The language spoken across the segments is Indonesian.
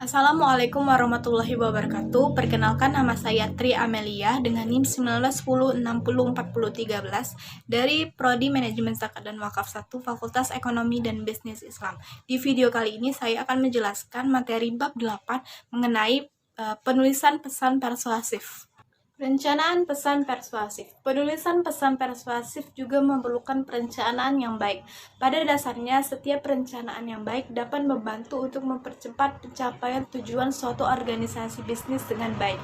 Assalamualaikum warahmatullahi wabarakatuh. Perkenalkan, nama saya Tri Amelia dengan NIM 1910604013 dari Prodi Manajemen Zakat dan Wakaf 1 Fakultas Ekonomi dan Bisnis Islam. Di video kali ini saya akan menjelaskan materi bab 8 mengenai penulisan pesan persuasif. Perencanaan pesan persuasif. Penulisan pesan persuasif juga memerlukan perencanaan yang baik. Pada dasarnya, setiap perencanaan yang baik dapat membantu untuk mempercepat pencapaian tujuan suatu organisasi bisnis dengan baik.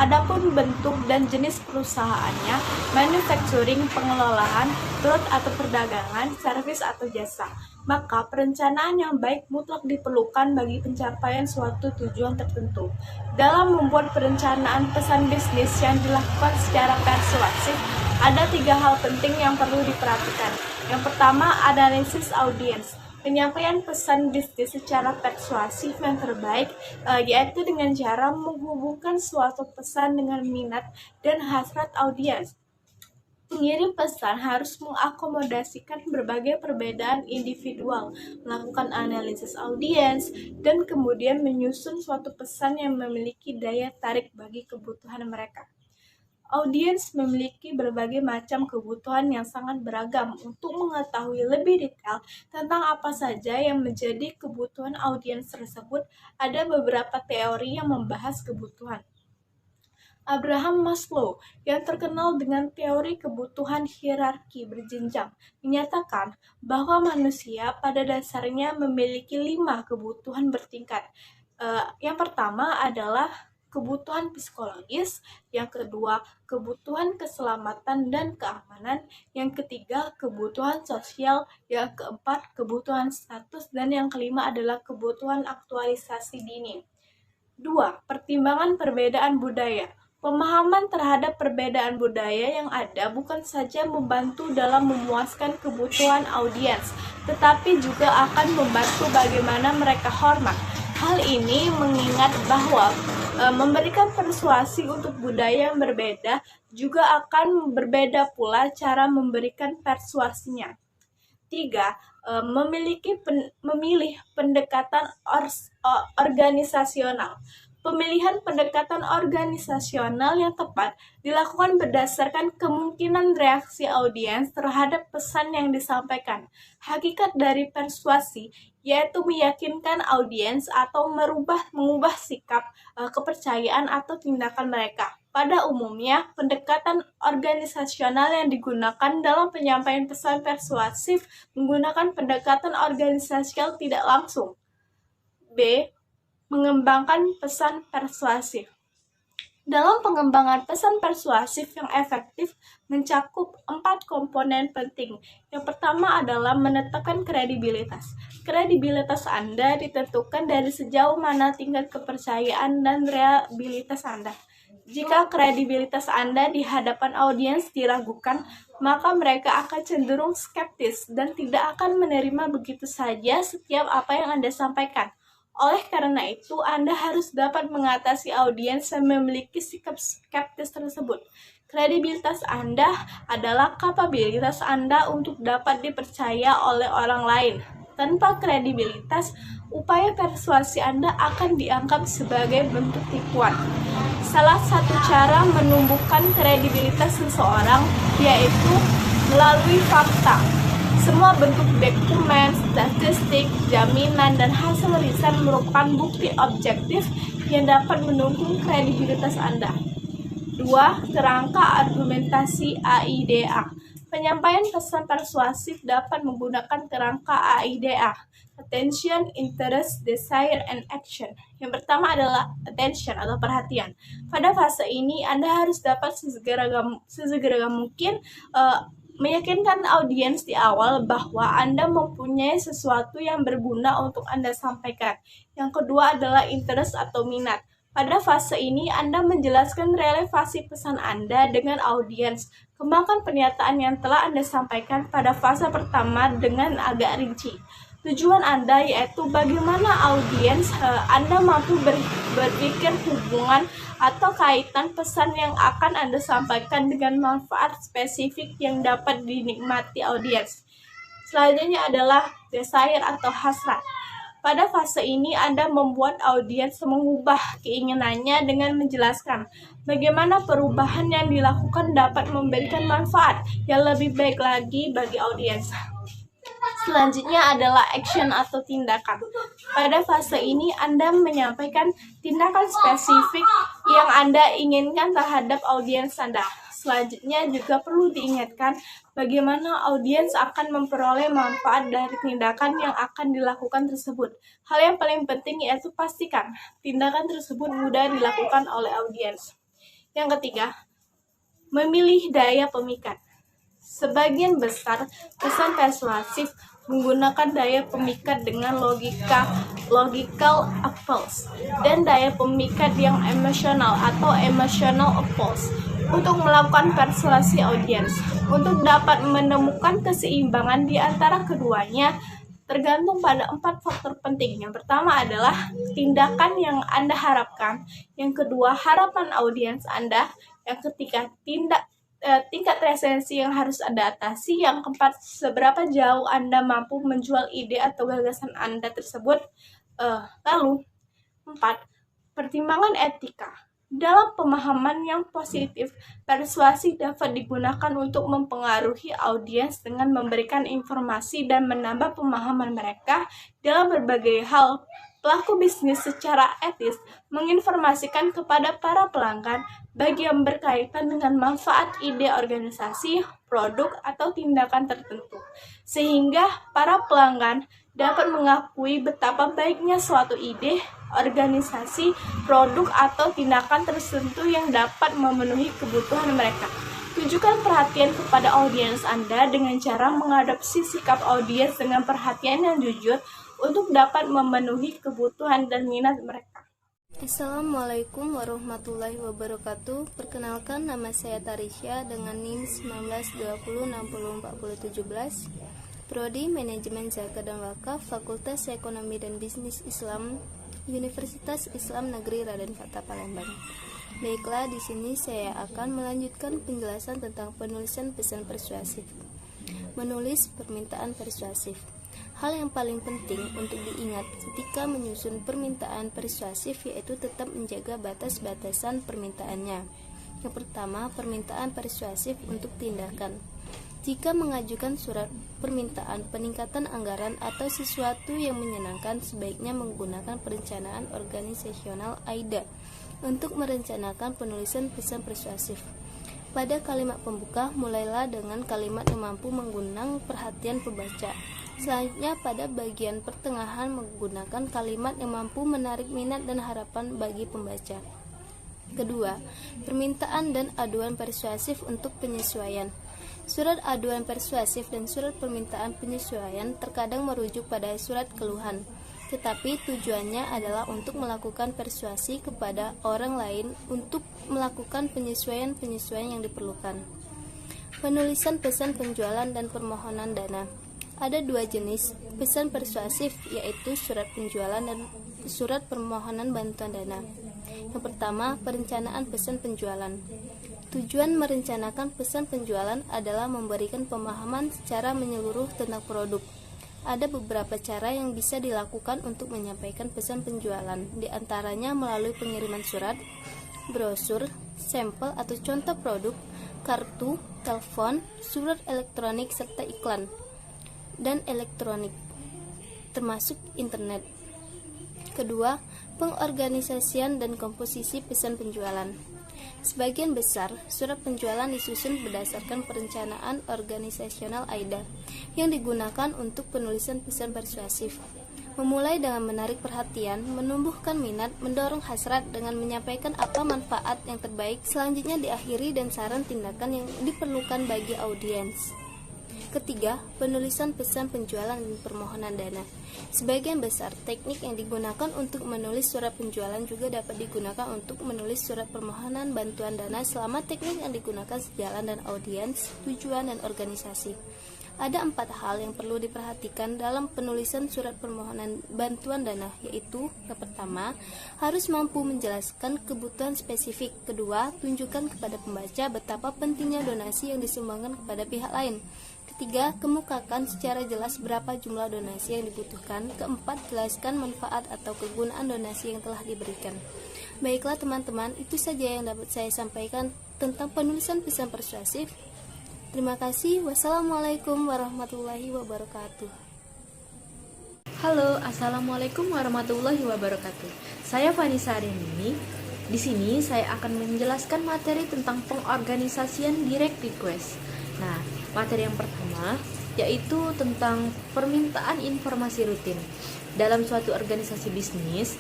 Adapun bentuk dan jenis perusahaannya, manufacturing, pengelolaan, growth atau perdagangan, servis atau jasa. Maka perencanaan yang baik mutlak diperlukan bagi pencapaian suatu tujuan tertentu. Dalam membuat perencanaan pesan bisnis yang dilakukan secara persuasif, ada 3 hal penting yang perlu diperhatikan. Yang pertama, analisis audiens. Penyampaian pesan bisnis secara persuasif yang terbaik yaitu dengan cara menghubungkan suatu pesan dengan minat dan hasrat audiens. Pengirim pesan harus mengakomodasikan berbagai perbedaan individual, melakukan analisis audiens, dan kemudian menyusun suatu pesan yang memiliki daya tarik bagi kebutuhan mereka. Audiens memiliki berbagai macam kebutuhan yang sangat beragam. Untuk mengetahui lebih detail tentang apa saja yang menjadi kebutuhan audiens tersebut, ada beberapa teori yang membahas kebutuhan. Abraham Maslow, yang terkenal dengan teori kebutuhan hierarki berjenjang, menyatakan bahwa manusia pada dasarnya memiliki 5 kebutuhan bertingkat. Yang pertama adalah kebutuhan psikologis, yang kedua kebutuhan keselamatan dan keamanan, yang ketiga kebutuhan sosial, yang keempat kebutuhan status, dan yang kelima adalah kebutuhan aktualisasi dini. 2. Pertimbangan perbedaan budaya. Pemahaman terhadap perbedaan budaya yang ada bukan saja membantu dalam memuaskan kebutuhan audiens, tetapi juga akan membantu bagaimana mereka hormat. Hal ini mengingat bahwa memberikan persuasi untuk budaya yang berbeda juga akan berbeda pula cara memberikan persuasinya. 3. Memilih pendekatan organisasional. Pemilihan pendekatan organisasional yang tepat dilakukan berdasarkan kemungkinan reaksi audiens terhadap pesan yang disampaikan. Hakikat dari persuasi yaitu meyakinkan audiens atau mengubah sikap, kepercayaan atau tindakan mereka. Pada umumnya, pendekatan organisasional yang digunakan dalam penyampaian pesan persuasif menggunakan pendekatan organisasional tidak langsung. B. Mengembangkan pesan persuasif. Dalam pengembangan pesan persuasif yang efektif mencakup 4 komponen penting. Yang pertama adalah menetapkan kredibilitas. Kredibilitas Anda ditentukan dari sejauh mana tingkat kepercayaan dan reliabilitas Anda. Jika kredibilitas Anda di hadapan audiens diragukan, maka mereka akan cenderung skeptis dan tidak akan menerima begitu saja setiap apa yang Anda sampaikan. Oleh karena itu, Anda harus dapat mengatasi audiens yang memiliki sikap skeptis tersebut. Kredibilitas Anda adalah kapabilitas Anda untuk dapat dipercaya oleh orang lain. Tanpa kredibilitas, upaya persuasi Anda akan dianggap sebagai bentuk tipuan. Salah satu cara menumbuhkan kredibilitas seseorang yaitu melalui fakta. Semua bentuk dokumen, statistik, jaminan, dan hasil riset merupakan bukti objektif yang dapat mendukung kredibilitas Anda. 2. Kerangka argumentasi AIDA. Penyampaian pesan persuasif dapat menggunakan kerangka AIDA, Attention, Interest, Desire, and Action. Yang pertama adalah attention atau perhatian. Pada fase ini, Anda harus dapat sesegera mungkin meyakinkan audiens di awal bahwa Anda mempunyai sesuatu yang berguna untuk Anda sampaikan. Yang kedua adalah interest atau minat. Pada fase ini, Anda menjelaskan relevansi pesan Anda dengan audiens. Kembangkan pernyataan yang telah Anda sampaikan pada fase pertama dengan agak rinci. Tujuan Anda yaitu bagaimana audiens Anda mampu berpikir hubungan atau kaitan pesan yang akan Anda sampaikan dengan manfaat spesifik yang dapat dinikmati audiens. Selanjutnya adalah desire atau hasrat. Pada fase ini, Anda membuat audiens mengubah keinginannya dengan menjelaskan bagaimana perubahan yang dilakukan dapat memberikan manfaat yang lebih baik lagi bagi audiens. Selanjutnya adalah action atau tindakan. Pada fase ini, Anda menyampaikan tindakan spesifik yang Anda inginkan terhadap audiens Anda. Selanjutnya juga perlu diingatkan bagaimana audiens akan memperoleh manfaat dari tindakan yang akan dilakukan tersebut. Hal yang paling penting yaitu pastikan tindakan tersebut mudah dilakukan oleh audiens. Yang ketiga, memilih daya pemikat. Sebagian besar pesan persuasif menggunakan daya pemikat dengan logical apples dan daya pemikat yang emosional atau emotional apples untuk melakukan persuasi audiens. Untuk dapat menemukan keseimbangan di antara keduanya tergantung pada 4 faktor penting. Yang pertama adalah tindakan yang Anda harapkan, yang kedua harapan audiens Anda, yang ketiga tingkat resensi yang harus Anda atasi, yang keempat seberapa jauh Anda mampu menjual ide atau gagasan Anda tersebut, lalu 4 pertimbangan etika. Dalam pemahaman yang positif, persuasi dapat digunakan untuk mempengaruhi audiens dengan memberikan informasi dan menambah pemahaman mereka dalam berbagai hal. Pelaku bisnis secara etis menginformasikan kepada para pelanggan bagi yang berkaitan dengan manfaat ide organisasi, produk, atau tindakan tertentu, sehingga para pelanggan dapat mengakui betapa baiknya suatu ide, organisasi, produk, atau tindakan tertentu yang dapat memenuhi kebutuhan mereka. Tunjukkan perhatian kepada audiens Anda dengan cara mengadopsi sikap audiens dengan perhatian yang jujur untuk dapat memenuhi kebutuhan dan minat mereka. Assalamualaikum warahmatullahi wabarakatuh. Perkenalkan, nama saya Tarisya dengan NIM 1920604017, Prodi Manajemen Zakat dan Wakaf, Fakultas Ekonomi dan Bisnis Islam, Universitas Islam Negeri Raden Fatah Palembang. Baiklah, di sini saya akan melanjutkan penjelasan tentang penulisan pesan persuasif. Menulis permintaan persuasif. Hal yang paling penting untuk diingat ketika menyusun permintaan persuasif yaitu tetap menjaga batas-batasan permintaannya. Yang pertama, permintaan persuasif untuk tindakan. Jika mengajukan surat permintaan peningkatan anggaran atau sesuatu yang menyenangkan, sebaiknya menggunakan perencanaan organisasional AIDA untuk merencanakan penulisan pesan persuasif. Pada kalimat pembuka, mulailah dengan kalimat yang mampu mengundang perhatian pembaca. Selanjutnya, pada bagian pertengahan menggunakan kalimat yang mampu menarik minat dan harapan bagi pembaca. Kedua, permintaan dan aduan persuasif untuk penyesuaian. Surat aduan persuasif dan surat permintaan penyesuaian terkadang merujuk pada surat keluhan, tetapi tujuannya adalah untuk melakukan persuasi kepada orang lain untuk melakukan penyesuaian-penyesuaian yang diperlukan. Penulisan pesan penjualan dan permohonan dana. Ada 2 jenis pesan persuasif, yaitu surat penjualan dan surat permohonan bantuan dana. Yang pertama, perencanaan pesan penjualan. Tujuan merencanakan pesan penjualan adalah memberikan pemahaman secara menyeluruh tentang produk. Ada beberapa cara yang bisa dilakukan untuk menyampaikan pesan penjualan, di antaranya melalui pengiriman surat, brosur, sampel atau contoh produk, kartu, telepon, surat elektronik, serta iklan dan elektronik, termasuk internet. Kedua, pengorganisasian dan komposisi pesan penjualan. Sebagian besar surat penjualan disusun berdasarkan perencanaan organisasional AIDA yang digunakan untuk penulisan pesan persuasif. Memulai dengan menarik perhatian, menumbuhkan minat, mendorong hasrat dengan menyampaikan apa manfaat yang terbaik, selanjutnya diakhiri dan saran tindakan yang diperlukan bagi audiens. Ketiga, penulisan pesan penjualan dan permohonan dana. Sebagian besar teknik yang digunakan untuk menulis surat penjualan juga dapat digunakan untuk menulis surat permohonan bantuan dana selama teknik yang digunakan sejalan dan audiens, tujuan, dan organisasi. Ada 4 hal yang perlu diperhatikan dalam penulisan surat permohonan bantuan dana, yaitu yang pertama, harus mampu menjelaskan kebutuhan spesifik. Kedua, tunjukkan kepada pembaca betapa pentingnya donasi yang disumbangkan kepada pihak lain. Ketiga, kemukakan secara jelas berapa jumlah donasi yang dibutuhkan. Keempat, jelaskan manfaat atau kegunaan donasi yang telah diberikan. Baiklah teman-teman, itu saja yang dapat saya sampaikan tentang penulisan pesan persuasif. Terima kasih. Wassalamualaikum warahmatullahi wabarakatuh. Halo, assalamualaikum warahmatullahi wabarakatuh. Saya Vanessa Arenini. Di sini saya akan menjelaskan materi tentang pengorganisasian direct request. Nah, materi yang pertama yaitu tentang permintaan informasi rutin. Dalam suatu organisasi bisnis,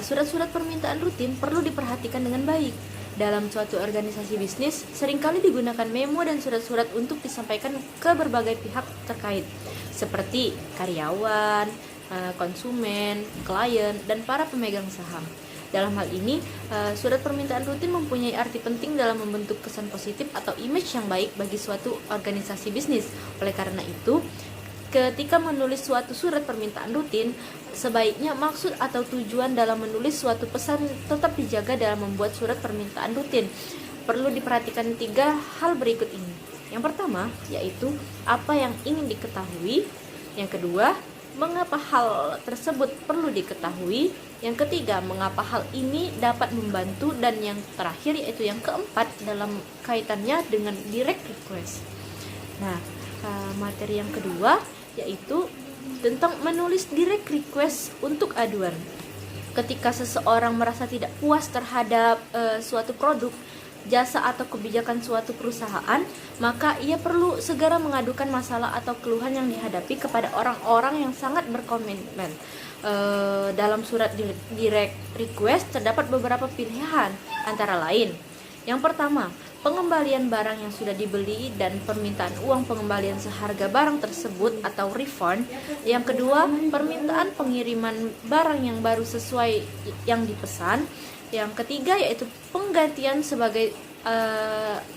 surat-surat permintaan rutin perlu diperhatikan dengan baik. Dalam suatu organisasi bisnis, seringkali digunakan memo dan surat-surat untuk disampaikan ke berbagai pihak terkait, seperti karyawan, konsumen, klien, dan para pemegang saham. Dalam hal ini, surat permintaan rutin mempunyai arti penting dalam membentuk kesan positif atau image yang baik bagi suatu organisasi bisnis. Oleh karena itu, ketika menulis suatu surat permintaan rutin, sebaiknya maksud atau tujuan dalam menulis suatu pesan tetap dijaga dalam membuat surat permintaan rutin. Perlu diperhatikan 3 hal berikut ini. Yang pertama, yaitu apa yang ingin diketahui. Yang kedua, mengapa hal tersebut perlu diketahui. Yang ketiga, mengapa hal ini dapat membantu. Dan yang terakhir, yaitu yang keempat, dalam kaitannya dengan direct request. Nah, materi yang kedua yaitu tentang menulis direct request untuk aduan. Ketika seseorang merasa tidak puas terhadap suatu produk, jasa atau kebijakan suatu perusahaan, maka ia perlu segera mengadukan masalah atau keluhan yang dihadapi kepada orang-orang yang sangat berkomitmen. Dalam surat direct request terdapat beberapa pilihan, antara lain: yang pertama, pengembalian barang yang sudah dibeli dan permintaan uang pengembalian seharga barang tersebut atau refund. Yang kedua, permintaan pengiriman barang yang baru sesuai yang dipesan. Yang ketiga, yaitu penggantian sebagai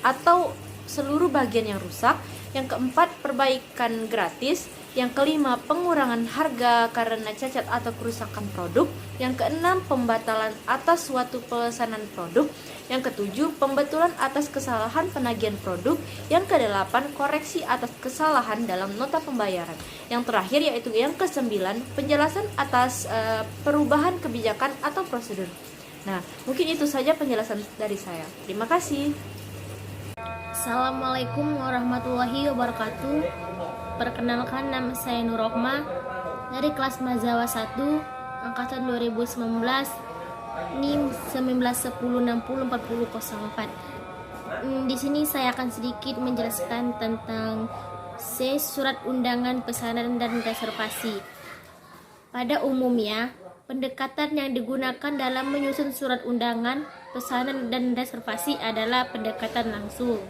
atau seluruh bagian yang rusak. Yang keempat, perbaikan gratis. Yang kelima, pengurangan harga karena cacat atau kerusakan produk. Yang keenam, pembatalan atas suatu pesanan produk. Yang ketujuh, pembetulan atas kesalahan penagihan produk. Yang kedelapan, koreksi atas kesalahan dalam nota pembayaran. Yang terakhir yaitu yang kesembilan, penjelasan atas perubahan kebijakan atau prosedur. Nah, mungkin itu saja penjelasan dari saya. Terima kasih. Assalamualaikum warahmatullahi wabarakatuh. Perkenalkan, nama saya Nurrohma dari kelas Mazawa 1 angkatan 2019 NIM 1910604004. Di sini saya akan sedikit menjelaskan tentang surat undangan pesanan dan reservasi. Pada umumnya, pendekatan yang digunakan dalam menyusun surat undangan, pesanan, dan reservasi adalah pendekatan langsung.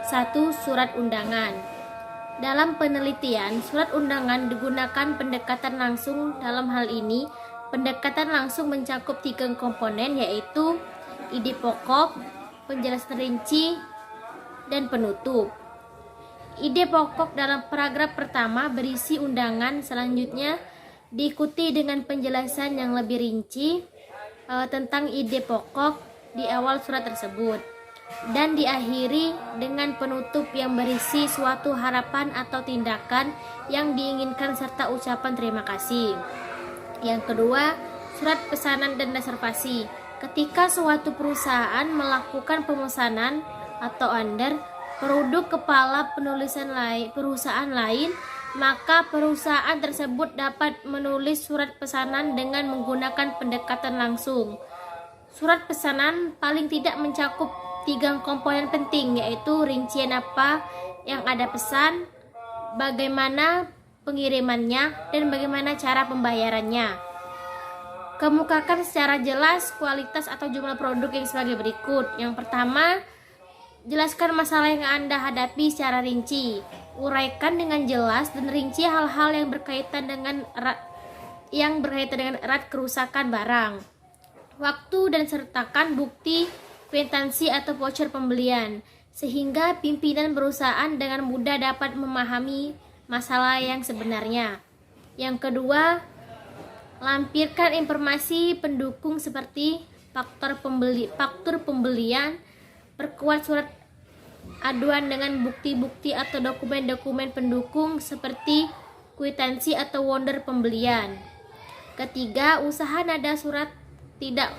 1. Surat undangan. Dalam penelitian, surat undangan digunakan pendekatan langsung. Dalam hal ini, pendekatan langsung mencakup 3 komponen, yaitu ide pokok, penjelasan rinci, dan penutup. Ide pokok dalam paragraf pertama berisi undangan, selanjutnya diikuti dengan penjelasan yang lebih rinci tentang ide pokok di awal surat tersebut, dan diakhiri dengan penutup yang berisi suatu harapan atau tindakan yang diinginkan serta ucapan terima kasih. Yang kedua, surat pesanan dan reservasi. Ketika suatu perusahaan melakukan pemesanan atau order produk kepala perusahaan lain, maka perusahaan tersebut dapat menulis surat pesanan dengan menggunakan pendekatan langsung. Surat pesanan paling tidak mencakup 3 komponen penting, yaitu rincian apa yang ada pesan, bagaimana pengirimannya, dan bagaimana cara pembayarannya. Kemukakan secara jelas kualitas atau jumlah produk yang sebagai berikut. Yang pertama, jelaskan masalah yang Anda hadapi secara rinci. Uraikan dengan jelas dan rinci hal-hal yang berkaitan dengan erat kerusakan barang. Waktu dan sertakan bukti kwitansi atau voucher pembelian, sehingga pimpinan perusahaan dengan mudah dapat memahami masalah yang sebenarnya. Yang kedua, lampirkan informasi pendukung seperti faktur pembelian, perkuat surat aduan dengan bukti-bukti atau dokumen-dokumen pendukung seperti kwitansi atau wonder pembelian. Ketiga, usaha nada surat tidak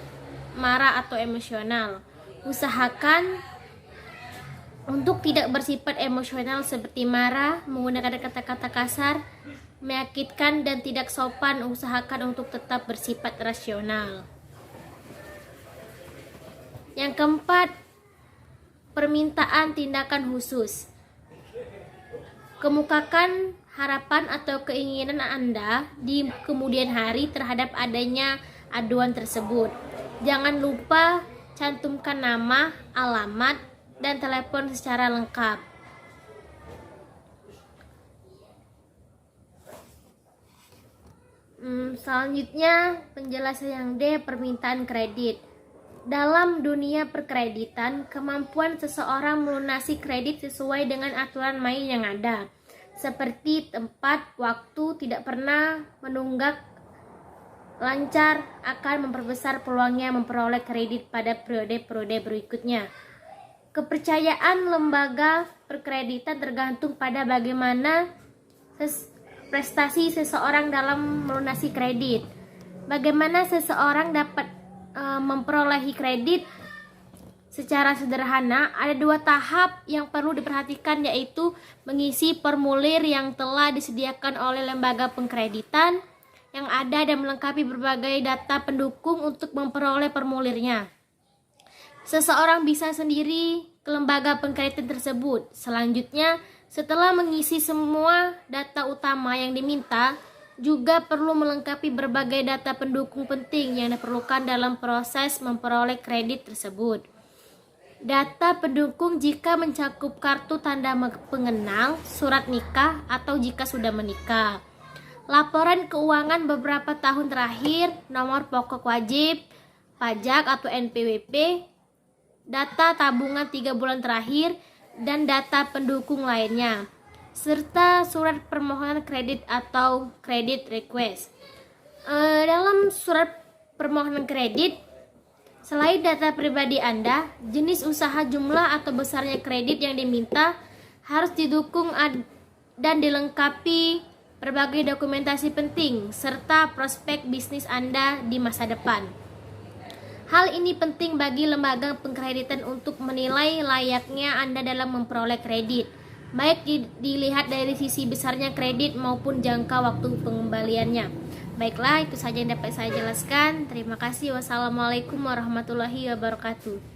marah atau emosional. Usahakan untuk tidak bersifat emosional seperti marah, menggunakan kata-kata kasar, menyakitkan, dan tidak sopan. Usahakan untuk tetap bersifat rasional. Yang keempat, permintaan tindakan khusus. Kemukakan harapan atau keinginan Anda di kemudian hari terhadap adanya aduan tersebut. Jangan lupa cantumkan nama, alamat, dan telepon secara lengkap. Selanjutnya, penjelasan yang D, permintaan kredit. Dalam dunia perkreditan, kemampuan seseorang melunasi kredit sesuai dengan aturan main yang ada, seperti tempat, waktu, tidak pernah menunggak, lancar, akan memperbesar peluangnya memperoleh kredit pada periode-periode berikutnya. Kepercayaan lembaga perkreditan tergantung pada bagaimana prestasi seseorang dalam melunasi kredit. Bagaimana seseorang dapat memperolehi kredit secara sederhana, ada 2 tahap yang perlu diperhatikan, yaitu mengisi formulir yang telah disediakan oleh lembaga pengkreditan yang ada dan melengkapi berbagai data pendukung untuk memperoleh formulirnya. Seseorang bisa sendiri ke lembaga pengkreditan tersebut. Selanjutnya, setelah mengisi semua data utama yang diminta, juga perlu melengkapi berbagai data pendukung penting yang diperlukan dalam proses memperoleh kredit tersebut. Data pendukung jika mencakup kartu tanda pengenal, surat nikah, atau jika sudah menikah. Laporan keuangan beberapa tahun terakhir, nomor pokok wajib pajak atau NPWP, data tabungan 3 bulan terakhir, dan data pendukung lainnya, serta surat permohonan kredit atau credit request. Dalam surat permohonan kredit, selain data pribadi Anda, jenis usaha, jumlah atau besarnya kredit yang diminta harus didukung dan dilengkapi berbagai dokumentasi penting serta prospek bisnis Anda di masa depan. Hal ini penting bagi lembaga pengkreditan untuk menilai layaknya Anda dalam memperoleh kredit, baik dilihat dari sisi besarnya kredit maupun jangka waktu pengembaliannya. Baiklah, itu saja yang dapat saya jelaskan. Terima kasih. Wassalamualaikum warahmatullahi wabarakatuh.